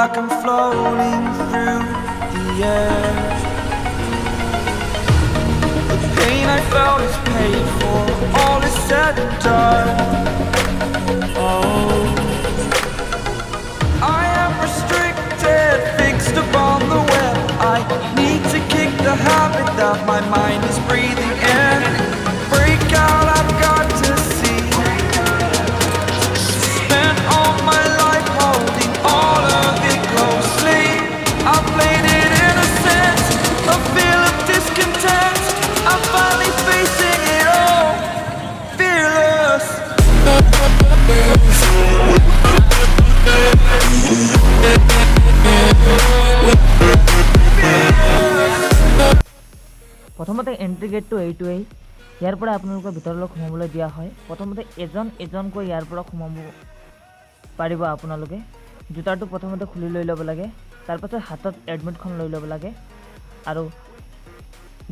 like I'm floating through the air. The pain I felt is paid for, all is said and done. Oh, I am restricted, fixed upon the web. I need to kick the habit that my mind is breathing in. Break out, I've got to see. Spent all my life holding all of it closely. I played it innocent, a feel of discontent. I'm finally facing it all, fearless. প্ৰথমতে entry গেটটো এইটোৱেই। ইয়াৰ পৰা আপোনালোকৰ ভিতৰলৈ সোমাবলৈ দিয়া হয়। প্ৰথমতে এজনকৈ ইয়াৰ পৰা সোমাব পাৰিব আপোনালোকে। জোতাটো প্ৰথমতে খুলি লৈ ল'ব লাগে, তাৰপাছত হাতত এডমিটখন লৈ ল'ব লাগে আৰু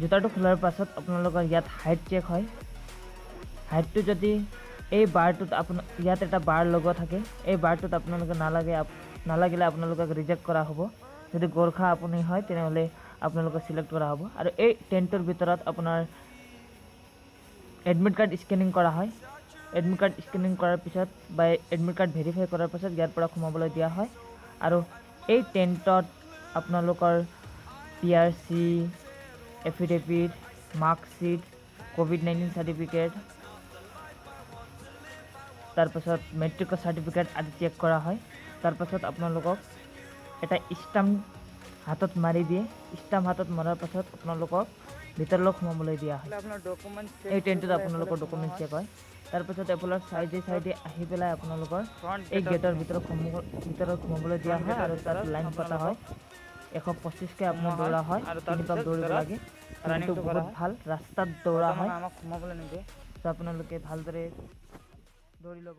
জোতাটো খোলাৰ পাছত আপোনালোকৰ ইয়াত হাইট চেক হয়। হাইটটো যদি এই বাৰটোত ইয়াত এটা বাৰ লগোৱা থাকে, এই বাৰটোত আপোনালোকে নালাগিলে আপোনালোকক ৰিজেক্ট কৰা হ'ব। যদি গোৰ্খা আপুনি হয় তেনেহ'লে আপোনালোকক চিলেক্ট কৰা হ'ব। আৰু এই টেণ্টৰ ভিতৰত আপোনাৰ এডমিট কাৰ্ড স্কেনিং কৰা হয়। এডমিট কাৰ্ড স্কেনিং কৰাৰ পিছত বা এডমিট কাৰ্ড ভেৰিফাই কৰাৰ পিছত ইয়াৰ পৰা সোমাবলৈ দিয়া হয়। আৰু এই টেণ্টত আপোনালোকৰ PRC, affidavit, marksheet, COVID-19 certificate, তাৰপাছত মেট্ৰিকৰ চাৰ্টিফিকেট আদি চেক কৰা হয়। তাৰপাছত আপোনালোকক এটা ষ্টাম্প হাতত মাৰি দিয়ে। ষ্টাম্প হাতত মৰাৰ পাছত আপোনালোকক ভিতৰলৈ সোমাবলৈ দিয়া হয়। এই টেণ্টত আপোনালোকৰ ডকুমেণ্ট চেক হয়। তাৰপাছত এফালৰ চাইডে আহি পেলাই আপোনালোকৰ এই গেটৰ ভিতৰত সোমাবলৈ দিয়া হয় আৰু তাত লাইন পতা হয়। 125কে আপোনাৰ দৌৰা হয়, 3 পাক দৌৰিব লাগে। এইটো বহুত ভাল, ৰাস্তাত দৌৰা হয়। আপোনালোকে ভালদৰে দৌৰি ল'ব।